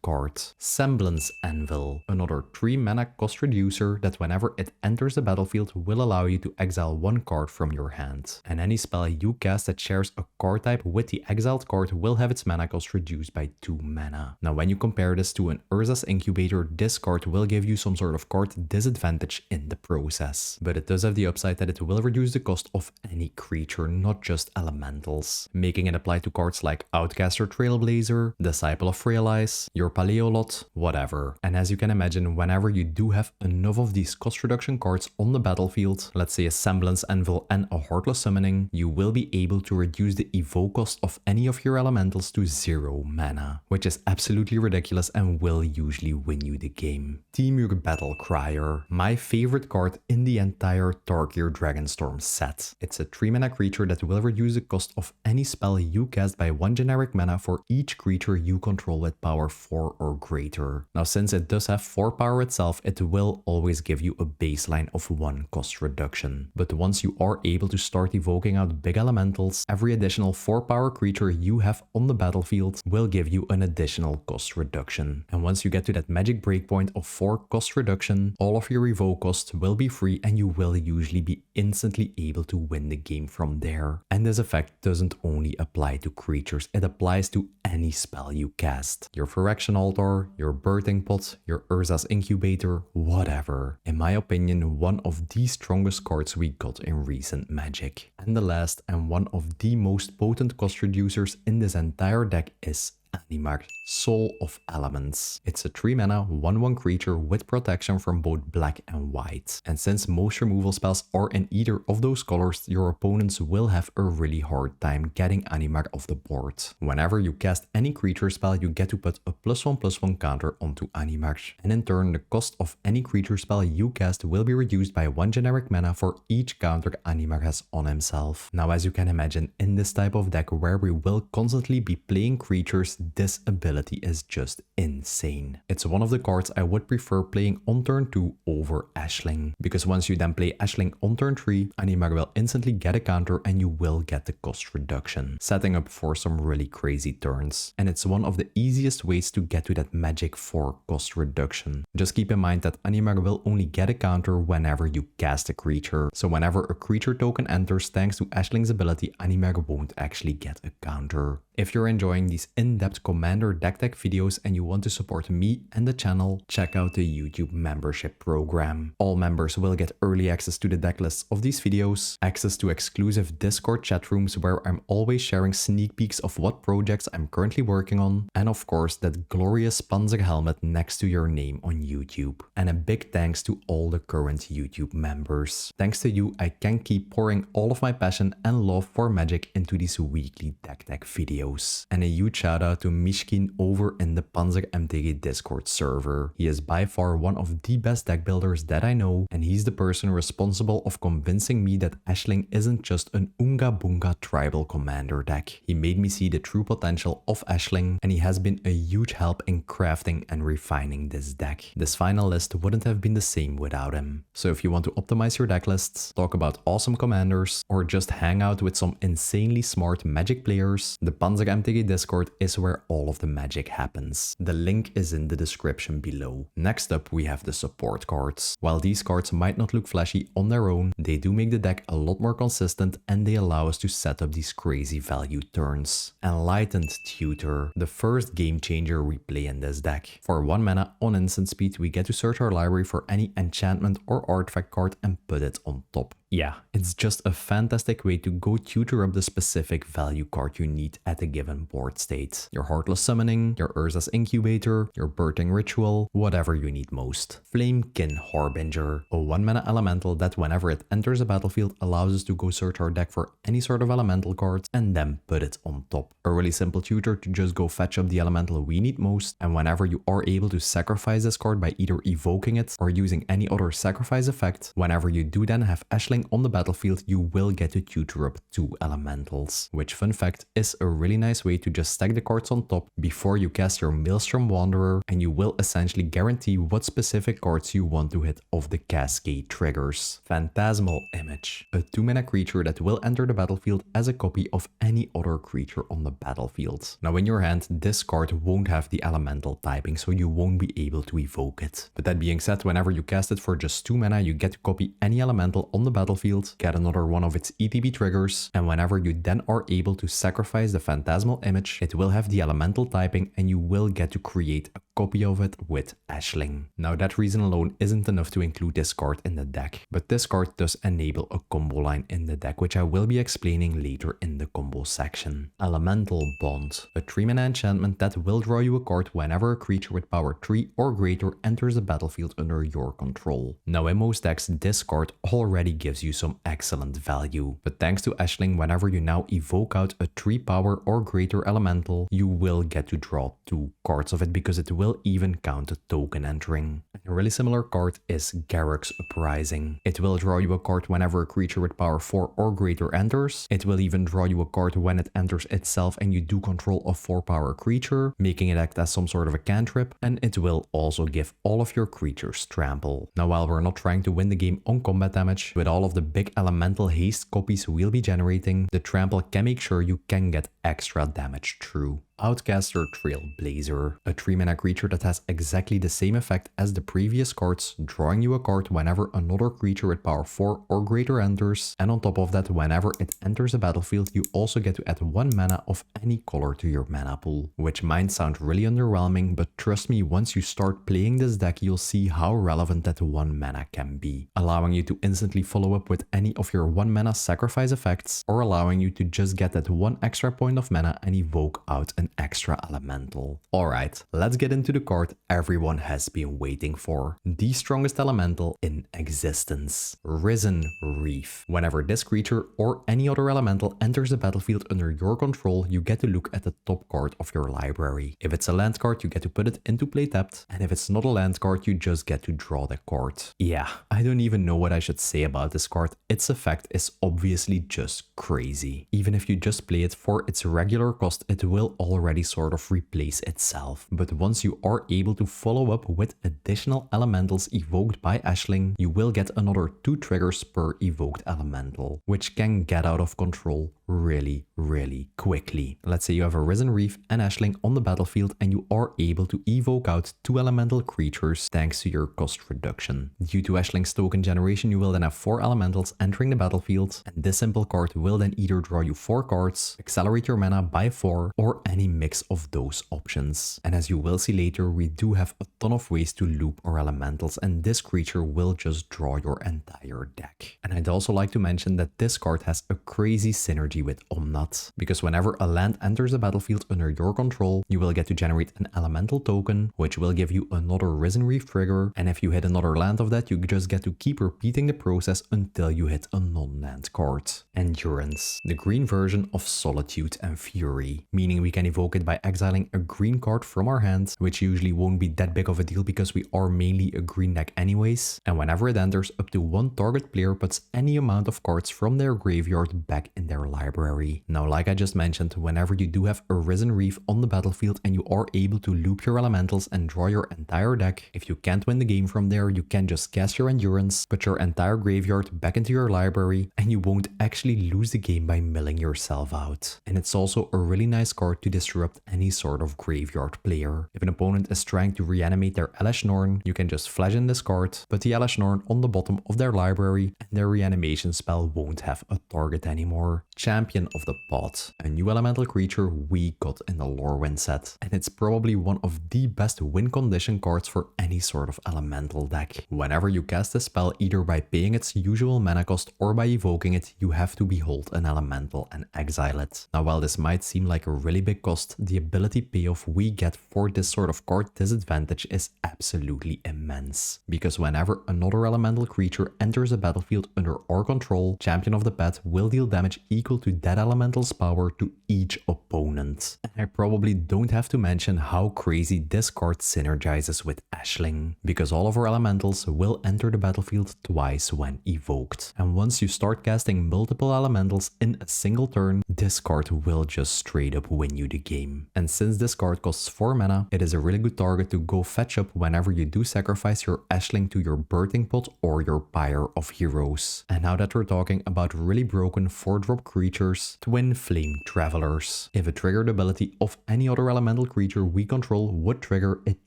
card. Semblance Anvil, another 3-mana cost reducer that whenever it enters the battlefield will allow you to exile 1 card from your hand, and any spell you cast that shares a card type with the exiled card will have its mana cost reduced by 2 mana. Now when you compare this to an Urza's Incubator, this card will give you some sort of card disadvantage in the process, but it does have the upside that it will reduce the cost of any creature, not just elementals, making it apply to cards like Outcaster Trailblazer, Disciple of Frail Eyes, your Paleolot, whatever. And as you can imagine, whenever you do have enough of these cost reduction cards on the battlefield, let's say a Semblance Anvil and a Heartless Summoning, you will be able to reduce the evoke cost of any of your elementals to 0 mana, which is absolutely ridiculous and will usually win you the game. Temur Battle Crier, my favorite card in the entire Tarkir Dragonstorm set. It's a 3-mana creature that will reduce the cost of any spell you cast by 1 generic mana for each creature you control with power 4 or greater. Now since it does have 4 power itself, it will always give you a baseline of 1 cost reduction. But once you are able to start evoking out big elementals, every additional 4 power creature you have on the battlefield will give you an additional cost reduction. And once you get to that magic breakpoint of 4 cost reduction, all of your evoke costs will be free and you will usually be instantly able to win the game from there. And this effect doesn't only apply to creatures, it applies to any spell you cast. Your Phyrexian Altar, your Birthing Pot, your Urza's Incubator, whatever. In my opinion, one of the strongest cards we got in recent Magic. And the last and one of the most potent cost reducers in this entire deck is Animar, Soul of Elements. It's a 3-mana 1/1 creature with protection from both black and white. And since most removal spells are in either of those colors, your opponents will have a really hard time getting Animar off the board. Whenever you cast any creature spell, you get to put a +1/+1 counter onto Animar. And in turn, the cost of any creature spell you cast will be reduced by 1 generic mana for each counter Animar has on himself. Now, as you can imagine, in this type of deck where we will constantly be playing creatures, this ability is just insane. It's one of the cards I would prefer playing on turn 2 over Ashling, because once you then play Ashling on turn 3, Animar will instantly get a counter and you will get the cost reduction, setting up for some really crazy turns. And it's one of the easiest ways to get to that magic 4 cost reduction. Just keep in mind that Animar will only get a counter whenever you cast a creature, so whenever a creature token enters thanks to Ashling's ability, Animar won't actually get a counter. If you're enjoying these in-depth Commander deck tech videos and you want to support me and the channel, check out the YouTube membership program. All members will get early access to the deck lists of these videos, access to exclusive Discord chat rooms where I'm always sharing sneak peeks of what projects I'm currently working on, and of course that glorious Panzer helmet next to your name on YouTube. And a big thanks to all the current YouTube members. Thanks to you, I can keep pouring all of my passion and love for Magic into these weekly deck tech videos. And a huge shout out to Mishkin over in the Panzer MTG Discord server. He is by far one of the best deck builders that I know, and he's the person responsible of convincing me that Ashling isn't just an Unga Bunga tribal commander deck. He made me see the true potential of Ashling, and he has been a huge help in crafting and refining this deck. This final list wouldn't have been the same without him. So if you want to optimize your deck lists, talk about awesome commanders, or just hang out with some insanely smart Magic players, the Panzer Panzer MTG Discord is where all of the magic happens. The link is in the description below. Next up we have the support cards. While these cards might not look flashy on their own, they do make the deck a lot more consistent and they allow us to set up these crazy value turns. Enlightened Tutor, the first game changer we play in this deck. For 1 mana on instant speed, we get to search our library for any enchantment or artifact card and put it on top. Yeah, it's just a fantastic way to go tutor up the specific value card you need at a given board state. Your Heartless Summoning, your Urza's Incubator, your Birthing Ritual, whatever you need most. Flamekin Harbinger, a 1 mana elemental that whenever it enters a battlefield allows us to go search our deck for any sort of elemental cards and then put it on top. A really simple tutor to just go fetch up the elemental we need most, and whenever you are able to sacrifice this card by either evoking it or using any other sacrifice effect, whenever you do then have Ashling on the battlefield, you will get to tutor up 2 elementals, which, fun fact, is a really nice way to just stack the cards on top before you cast your Maelstrom Wanderer, and you will essentially guarantee what specific cards you want to hit off the cascade triggers. Phantasmal Image, a 2 mana creature that will enter the battlefield as a copy of any other creature on the battlefield. Now in your hand, this card won't have the elemental typing, so you won't be able to evoke it. But that being said, whenever you cast it for just 2 mana, you get to copy any elemental on the battlefield, get another one of its ETB triggers, and whenever you then are able to sacrifice the Phantasmal Image, it will have the elemental typing and you will get to create a copy of it with Ashling. Now that reason alone isn't enough to include this card in the deck, but this card does enable a combo line in the deck, which I will be explaining later in the combo section. Elemental Bond, a 3 mana enchantment that will draw you a card whenever a creature with power 3 or greater enters the battlefield under your control. Now in most decks, this card already gives you some excellent value, but thanks to Ashling, whenever you now evoke out a 3 power or greater elemental, you will get to draw 2 cards of it because it will even count a token entering. A really similar card is Garruk's Uprising. It will draw you a card whenever a creature with power 4 or greater enters. It will even draw you a card when it enters itself and you do control a 4 power creature, making it act as some sort of a cantrip, and it will also give all of your creatures trample. Now while we're not trying to win the game on combat damage, with all of the big elemental haste copies we'll be generating, the trample can make sure you can get extra damage through. Outcaster Trailblazer, a 3 mana creature that has exactly the same effect as the previous cards, drawing you a card whenever another creature with power 4 or greater enters, and on top of that, whenever it enters the battlefield, you also get to add 1 mana of any color to your mana pool, which might sound really underwhelming, but trust me, once you start playing this deck, you'll see how relevant that 1 mana can be, allowing you to instantly follow up with any of your 1 mana sacrifice effects, or allowing you to just get that 1 extra point of mana and evoke out an extra elemental. Alright, let's get into the card everyone has been waiting for. The strongest elemental in existence. Risen Reef. Whenever this creature or any other elemental enters the battlefield under your control, you get to look at the top card of your library. If it's a land card, you get to put it into play tapped, and if it's not a land card, you just get to draw the card. Yeah, I don't even know what I should say about this card. Its effect is obviously just crazy. Even if you just play it for its regular cost, it will already sort of replace itself. But once you are able to follow up with additional elementals evoked by Ashling, you will get another 2 triggers per evoked elemental, which can get out of control really quickly. Let's say you have a Risen Reef and Ashling on the battlefield and you are able to evoke out 2 elemental creatures thanks to your cost reduction. Due to Ashling's token generation, you will then have 4 elementals entering the battlefield, and this simple card will then either draw you 4 cards, accelerate your mana by 4, or any mix of those options. And as you will see later, we do have a ton of ways to loop our elementals, and this creature will just draw your entire deck. And I'd also like to mention that this card has a crazy synergy with Omnat, because whenever a land enters the battlefield under your control, you will get to generate an elemental token, which will give you another Risen Reef trigger, and if you hit another land of that, you just get to keep repeating the process until you hit a non-land card. Endurance, the green version of Solitude and Fury, meaning we can evoke evoke it by exiling a green card from our hand, which usually won't be that big of a deal because we are mainly a green deck anyways. And whenever it enters, up to one target player puts any amount of cards from their graveyard back in their library. Now, like I just mentioned, whenever you do have a Risen Reef on the battlefield and you are able to loop your elementals and draw your entire deck, if you can't win the game from there, you can just cast your Endurance, put your entire graveyard back into your library, and you won't actually lose the game by milling yourself out. And it's also a really nice card to disrupt any sort of graveyard player. If an opponent is trying to reanimate their Elesh Norn, you can just flash in this card, put the Elesh Norn on the bottom of their library, and their reanimation spell won't have a target anymore. Champion of the Pot, a new elemental creature we got in the Lorwyn set, and it's probably one of the best win condition cards for any sort of elemental deck. Whenever you cast a spell, either by paying its usual mana cost or by evoking it, you have to behold an elemental and exile it. Now, while this might seem like a really big cost, the ability payoff we get for this sort of card disadvantage is absolutely immense, because whenever another elemental creature enters the battlefield under our control, Champion of the Pet will deal damage equal to that elemental's power to each opponent. And I probably don't have to mention how crazy this card synergizes with Ashling, because all of our elementals will enter the battlefield twice when evoked. And once you start casting multiple elementals in a single turn, this card will just straight up win you the game. And since this card costs 4 mana, it is a really good target to go fetch up whenever you do sacrifice your Ashling to your Birthing Pot or your Pyre of Heroes. And now that we're talking about really broken 4-drop creatures, Twin Flame Travelers. If a triggered ability of any other elemental creature we control would trigger, it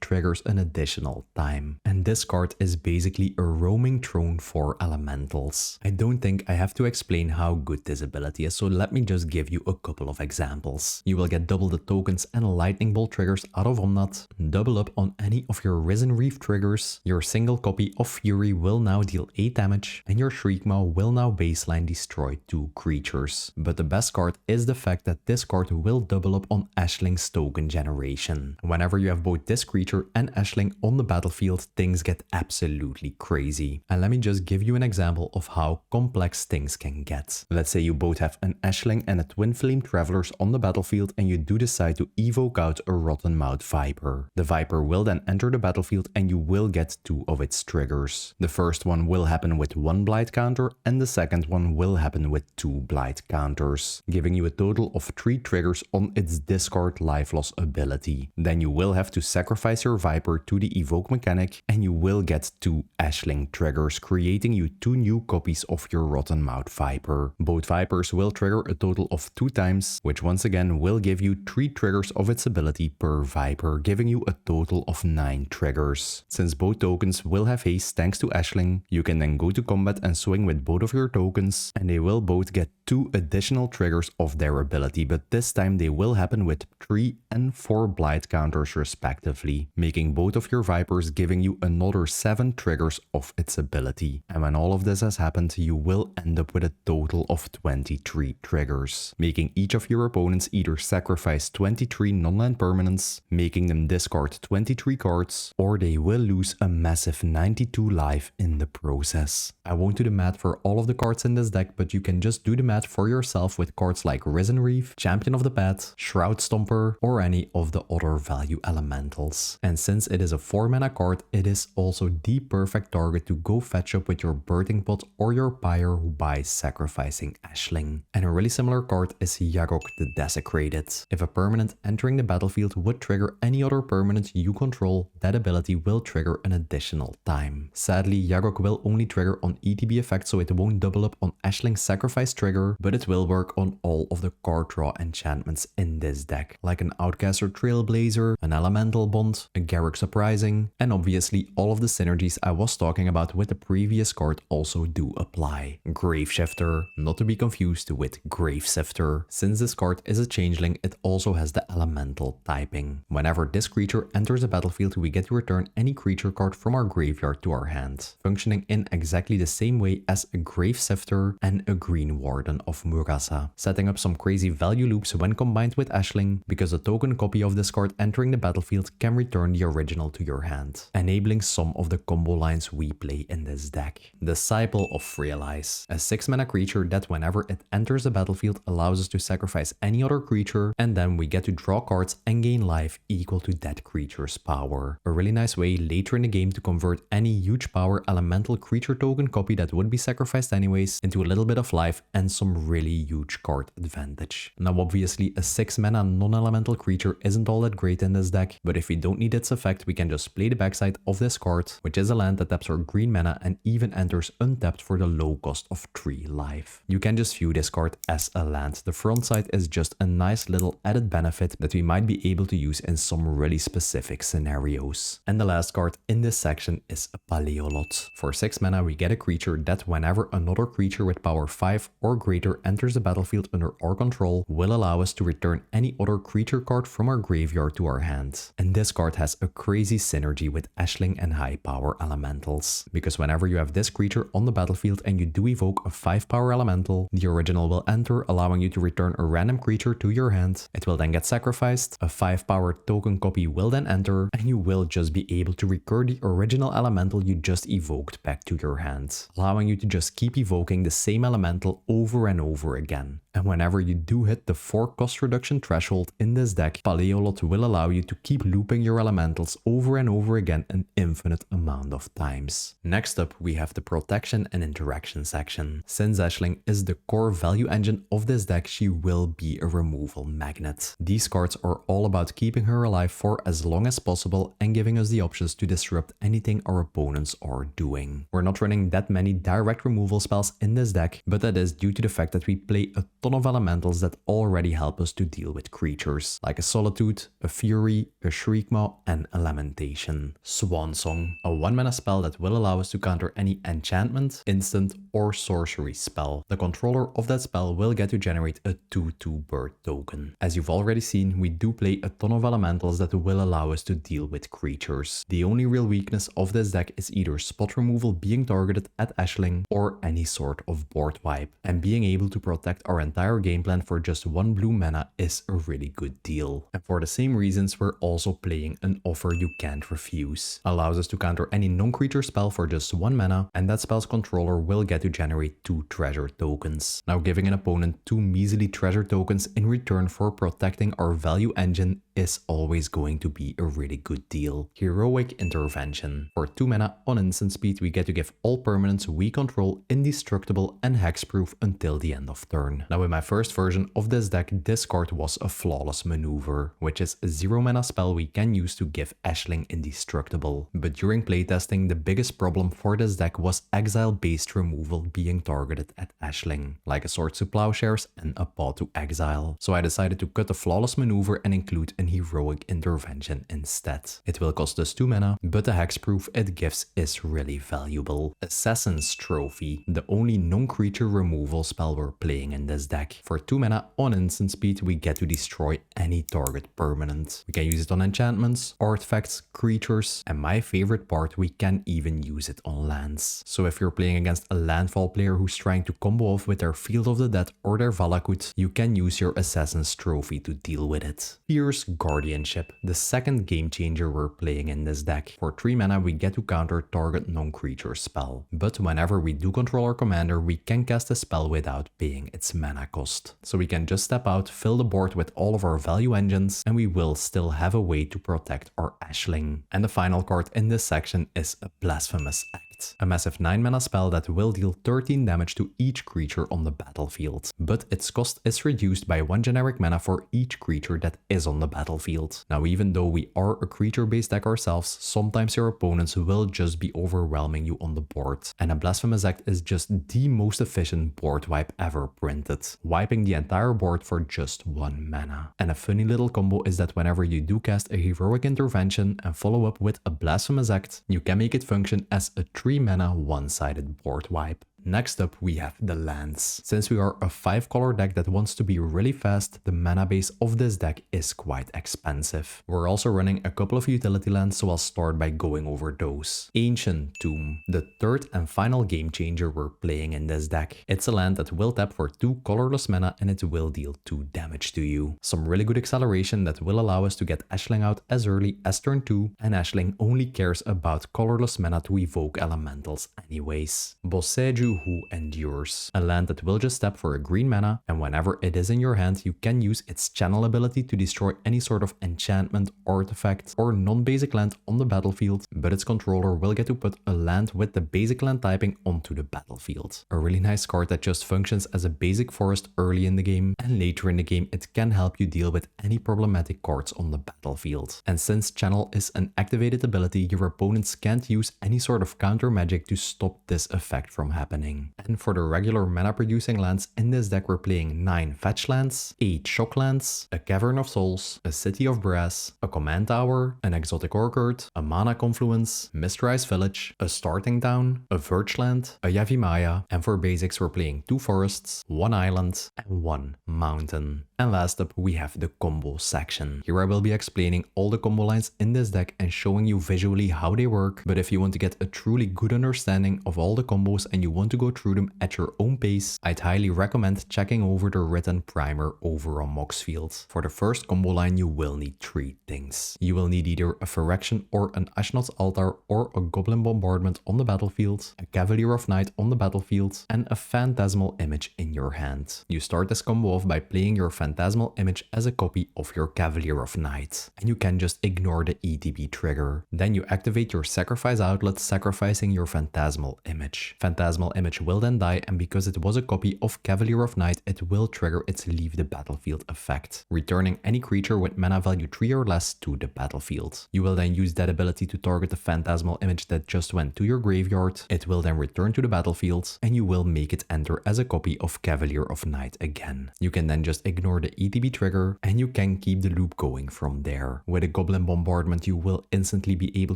triggers an additional time. And this card is basically a roaming throne for elementals. I don't think I have to explain how good this ability is, so let me just give you a couple of examples. You will get double the tokens and lightning bolt triggers out of Omnat, double up on any of your Risen Reef triggers, your single copy of Fury will now deal 8 damage, and your Shriekmaw will now baseline destroy 2 creatures. But the best card is the fact that this card will double up on Ashling's token generation. Whenever you have both this creature and Ashling on the battlefield, things get absolutely crazy. And let me just give you an example of how complex things can get. Let's say you both have an Ashling and a Twin Flame Travelers on the battlefield, and you do decide to evoke out a Rotten Mouth Viper. The Viper will then enter the battlefield and you will get 2 of its triggers. The first one will happen with 1 Blight counter, and the second one will happen with 2 Blight counters, giving you a total of 3 triggers on its discard life loss ability. Then you will have to sacrifice your Viper to the evoke mechanic, and you will get 2 Ashling triggers, creating you 2 new copies of your Rotten Mouth Viper. Both Vipers will trigger a total of 2 times, which once again will give you 3 triggers of its ability per Viper, giving you a total of 9 triggers. Since both tokens will have haste thanks to Ashling, you can then go to combat and swing with both of your tokens, and they will both get 2 additional triggers of their ability, but this time they will happen with 3 and 4 Blight counters respectively, making both of your Vipers giving you another 7 triggers of its ability. And when all of this has happened, you will end up with a total of 23 triggers, making each of your opponents either sacrifice 23 non-land permanents, making them discard 23 cards, or they will lose a massive 92 life in the process. I won't do the math for all of the cards in this deck, but you can just do the math for yourself with cards like Risen Reef, Champion of the Pet, Shroud Stomper, or any of the other value elementals. And since it is a 4 mana card, it is also the perfect target to go fetch up with your Birthing Pot or your Pyre by sacrificing Ashling. And a really similar card is Yagok the Desecrated. If a permanent entering the battlefield would trigger any other permanent you control, that ability will trigger an additional time. Sadly, Yagok will only trigger on ETB effect, so it won't double up on Ashling's sacrifice trigger, but it will work on all of the card draw enchantments in this deck, like an Outcaster Trailblazer, an Elemental Bond, a Garruk Surprising, and obviously all of the synergies I was talking about with the previous card also do apply. Graveshifter, not to be confused with Gravesifter. Since this card is a changeling, it also has the elemental typing. Whenever this creature enters the battlefield, we get to return any creature card from our graveyard to our hand, functioning in exactly the same way as a Gravesifter and a Green Warden of Murasa, setting up some crazy value loops when when combined with Ashling, because a token copy of this card entering the battlefield can return the original to your hand, enabling some of the combo lines we play in this deck. Disciple of Realize, a 6-mana creature that whenever it enters the battlefield allows us to sacrifice any other creature, and then we get to draw cards and gain life equal to that creature's power. A really nice way later in the game to convert any huge power elemental creature token copy that would be sacrificed anyways into a little bit of life and some really huge card advantage. Now obviously a 6-mana non-elemental creature isn't all that great in this deck, but if we don't need its effect we can just play the backside of this card, which is a land that taps for green mana and even enters untapped for the low cost of 3 life. You can just view this card as a land. The front side is just a nice little added benefit that we might be able to use in some really specific scenarios. And the last card in this section is a Paleolot. For 6 mana we get a creature that whenever another creature with power 5 or greater enters the battlefield under our control will allow us to return any other creature card from our graveyard to our hand. And this card has a crazy synergy with Ashling and high power elementals, because whenever you have this creature on the battlefield and you do evoke a 5 power elemental, the original will enter, allowing you to return a random creature to your hand. It will then get sacrificed, a 5 power token copy will then enter, and you will just be able to recur the original elemental you just evoked back to your hand, allowing you to just keep evoking the same elemental over and over again. And whenever you do hit the 4 cost reduction threshold in this deck, Paleolot will allow you to keep looping your elementals over and over again an infinite amount of times. Next up, we have the protection and interaction section. Since Ashling is the core value engine of this deck, she will be a removal magnet. These cards are all about keeping her alive for as long as possible and giving us the options to disrupt anything our opponents are doing. We're not running that many direct removal spells in this deck, but that is due to the fact that we play a ton of elementals that already help us to deal with creatures, like a Solitude, a Fury, a Shriekmaw, and a Lamentation. Swan Song, a 1-mana spell that will allow us to counter any enchantment, instant, or sorcery spell. The controller of that spell will get to generate a 2/2 bird token. As you've already seen, we do play a ton of elementals that will allow us to deal with creatures. The only real weakness of this deck is either spot removal being targeted at Ashling or any sort of board wipe, and being able to protect our entire game plan for just 1 blue mana is a really good deal. And for the same reasons, we're also playing an Offer You Can't Refuse. Allows us to counter any non-creature spell for just 1 mana, and that spell's controller will get to generate 2 treasure tokens. Now giving an opponent 2 measly treasure tokens in return for protecting our value engine is always going to be a really good deal. Heroic Intervention. For 2 mana on instant speed, we get to give all permanents we control indestructible and hexproof until the end of turn. Now in my first version of this deck, this card was a Flawless Maneuver, which is a 0 mana spell we can use to give Ashling indestructible. But during playtesting, the biggest problem for this deck was exile-based removal being targeted at Ashling, like a Sword to Plowshares and a Paw to Exile. So I decided to cut the Flawless Maneuver and include an Heroic Intervention instead. It will cost us 2 mana, but the hexproof it gives is really valuable. Assassin's Trophy, the only non-creature removal spell we're playing in this deck. For 2 mana on instant speed, we get to destroy any target permanent. We can use it on enchantments, artifacts, creatures, and my favorite part, we can even use it on lands. So if you're playing against a landfall player who's trying to combo off with their Field of the Dead or their Valakut, you can use your Assassin's Trophy to deal with it. Fierce Guardianship, the second game changer we're playing in this deck. For 3 mana, we get to counter target non-creature spell. But whenever we do control our commander, we can cast a spell without paying its mana cost. So we can just step out, fill the board with all of our value engines, and we will still have a way to protect our Ashling. And the final card in this section is a Blasphemous Act, a massive 9 mana spell that will deal 13 damage to each creature on the battlefield. But its cost is reduced by 1 generic mana for each creature that is on the battlefield. Now even though we are a creature-based deck ourselves, sometimes your opponents will just be overwhelming you on the board. And a Blasphemous Act is just the most efficient board wipe ever printed, wiping the entire board for just 1 mana. And a funny little combo is that whenever you do cast a Heroic Intervention and follow up with a Blasphemous Act, you can make it function as a 3 mana one-sided board wipe. Next up, we have the lands. Since we are a 5-color deck that wants to be really fast, the mana base of this deck is quite expensive. We're also running a couple of utility lands, so I'll start by going over those. Ancient Tomb, the third and final game changer we're playing in this deck. It's a land that will tap for 2 colorless mana and it will deal 2 damage to you. Some really good acceleration that will allow us to get Ashling out as early as turn 2, and Ashling only cares about colorless mana to evoke elementals anyways. Boseiju Who Endures, a land that will just tap for a green mana, and whenever it is in your hand you can use its channel ability to destroy any sort of enchantment, artifact or non-basic land on the battlefield, but its controller will get to put a land with the basic land typing onto the battlefield. A really nice card that just functions as a basic forest early in the game, and later in the game it can help you deal with any problematic cards on the battlefield. And since channel is an activated ability, your opponents can't use any sort of counter magic to stop this effect from happening. And for the regular mana producing lands in this deck, we're playing 9 fetch lands, 8 shock lands, a Cavern of Souls, a City of Brass, a Command Tower, an Exotic Orchard, a Mana Confluence, Mysterized Village, a Starting Town, a Verge Land, a Yavimaya, and for basics we're playing 2 forests, 1 island, and 1 mountain. And last up, we have the combo section. Here I will be explaining all the combo lines in this deck and showing you visually how they work, but if you want to get a truly good understanding of all the combos and you want to go through them at your own pace, I'd highly recommend checking over the written primer over on Moxfield. For the first combo line, you will need 3 things. You will need either a Phyrexian or an Ashnod's Altar or a Goblin Bombardment on the battlefield, a Cavalier of Night on the battlefield, and a Phantasmal Image in your hand. You start this combo off by playing your Phantasmal Image as a copy of your Cavalier of Night, and you can just ignore the ETB trigger. Then you activate your Sacrifice Outlet, sacrificing your Phantasmal Image. Phantasmal Image will then die, and because it was a copy of Cavalier of Night, it will trigger its Leave the Battlefield effect, returning any creature with mana value 3 or less to the battlefield. You will then use that ability to target the Phantasmal Image that just went to your graveyard. It will then return to the battlefield, and you will make it enter as a copy of Cavalier of Night again. You can then just ignore the ETB trigger, and you can keep the loop going from there. With a Goblin Bombardment, you will instantly be able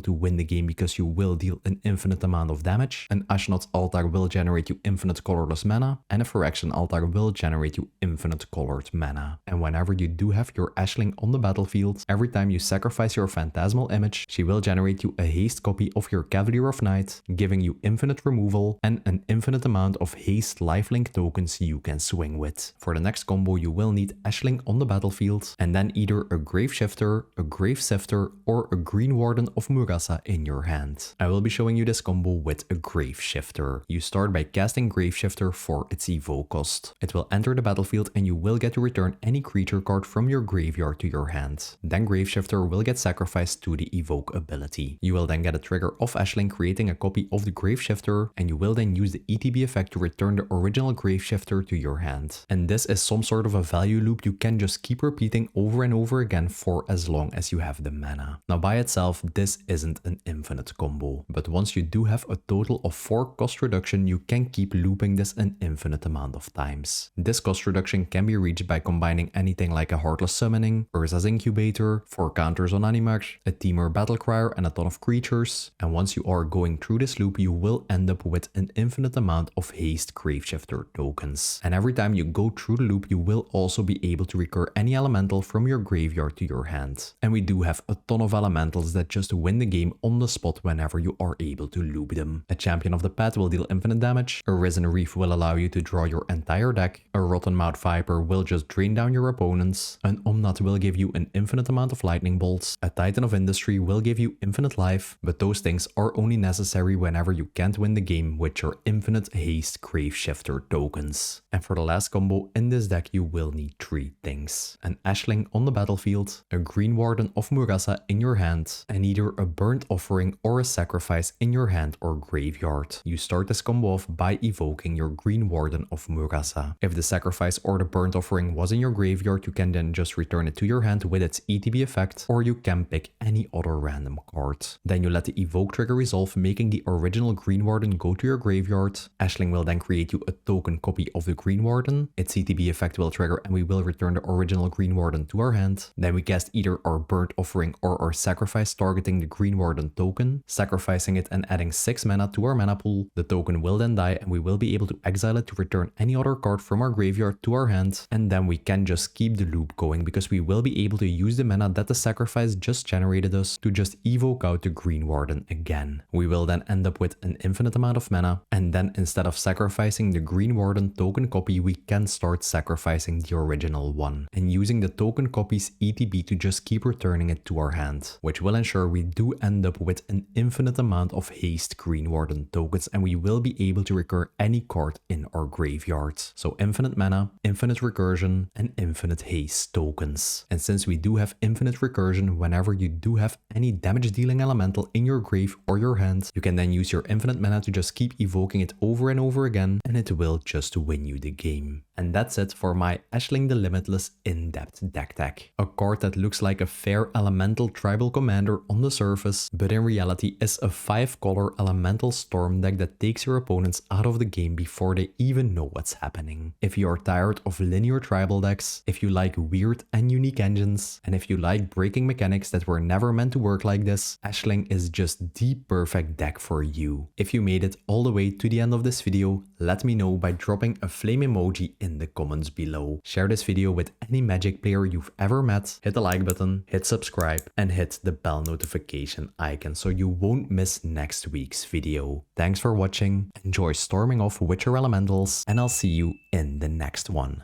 to win the game because you will deal an infinite amount of damage. An Ashnod's Altar will generate you infinite colorless mana, and a Phyrexian Altar will generate you infinite colored mana. And whenever you do have your Ashling on the battlefield, every time you sacrifice your Phantasmal Image, she will generate you a haste copy of your Cavalier of Night, giving you infinite removal and an infinite amount of haste lifelink tokens you can swing with. For the next combo, you will need Ashling on the battlefield, and then either a Graveshifter, a Gravesifter, or a Green Warden of Murasa in your hand. I will be showing you this combo with a Graveshifter. You start by casting Graveshifter for its evoke cost. It will enter the battlefield and you will get to return any creature card from your graveyard to your hand. Then Graveshifter will get sacrificed to the evoke ability. You will then get a trigger of Ashling, creating a copy of the Graveshifter, and you will then use the ETB effect to return the original Graveshifter to your hand. And this is some sort of a value loop you can just keep repeating over and over again for as long as you have the mana. Now by itself, this isn't an infinite combo, but once you do have a total of 4 cost reduction, you can keep looping this an infinite amount of times. This cost reduction can be reached by combining anything like a Heartless Summoning, Urza's Incubator, 4 counters on Animax, a Temur Battlecryer, and a ton of creatures. And once you are going through this loop, you will end up with an infinite amount of haste Graveshifter tokens. And every time you go through the loop, you will also be able to recur any elemental from your graveyard to your hand. And we do have a ton of elementals that just win the game on the spot whenever you are able to loop them. A Champion of the Path will deal infinite damage, a Risen Reef will allow you to draw your entire deck, a Rotten Mouth Viper will just drain down your opponents, an Omnath will give you an infinite amount of lightning bolts, a Titan of Industry will give you infinite life, but those things are only necessary whenever you can't win the game with your infinite haste Graveshifter tokens. And for the last combo in this deck, you will need 3 things. An Ashling on the battlefield, a Green Warden of Murasa in your hand, and either a Burnt Offering or a Sacrifice in your hand or graveyard. You start this combo off by evoking your Green Warden of Murasa. If the Sacrifice or the Burnt Offering was in your graveyard, you can then just return it to your hand with its ETB effect, or you can pick any other random card. Then you let the evoke trigger resolve, making the original Green Warden go to your graveyard. Ashling will then create you a token copy of the Green Warden. Its ETB effect will trigger and we will return the original Green Warden to our hand. Then we cast either our Burnt Offering or our Sacrifice, targeting the Green Warden token, sacrificing it and adding 6 mana to our mana pool. The token will will then die and we will be able to exile it to return any other card from our graveyard to our hand, and then we can just keep the loop going because we will be able to use the mana that the sacrifice just generated us to just evoke out the Green Warden again. We will then end up with an infinite amount of mana, and then instead of sacrificing the Green Warden token copy, we can start sacrificing the original one and using the token copy's ETB to just keep returning it to our hand, which will ensure we do end up with an infinite amount of haste Green Warden tokens, and we will be able to recur any card in our graveyard. So infinite mana, infinite recursion, and infinite haste tokens. And since we do have infinite recursion, whenever you do have any damage dealing elemental in your grave or your hand, you can then use your infinite mana to just keep evoking it over and over again, and it will just win you the game. And that's it for my Ashling the Limitless in-depth deck tech. A card that looks like a fair elemental tribal commander on the surface, but in reality is a 5-color elemental storm deck that takes your opponents out of the game before they even know what's happening. If you are tired of linear tribal decks, if you like weird and unique engines, and if you like breaking mechanics that were never meant to work like this, Ashling is just the perfect deck for you. If you made it all the way to the end of this video, let me know by dropping a flame emoji in the comments below. Share this video with any Magic player you've ever met, hit the like button, hit subscribe, and hit the bell notification icon so you won't miss next week's video. Thanks for watching, enjoy storming off with your elementals, and I'll see you in the next one.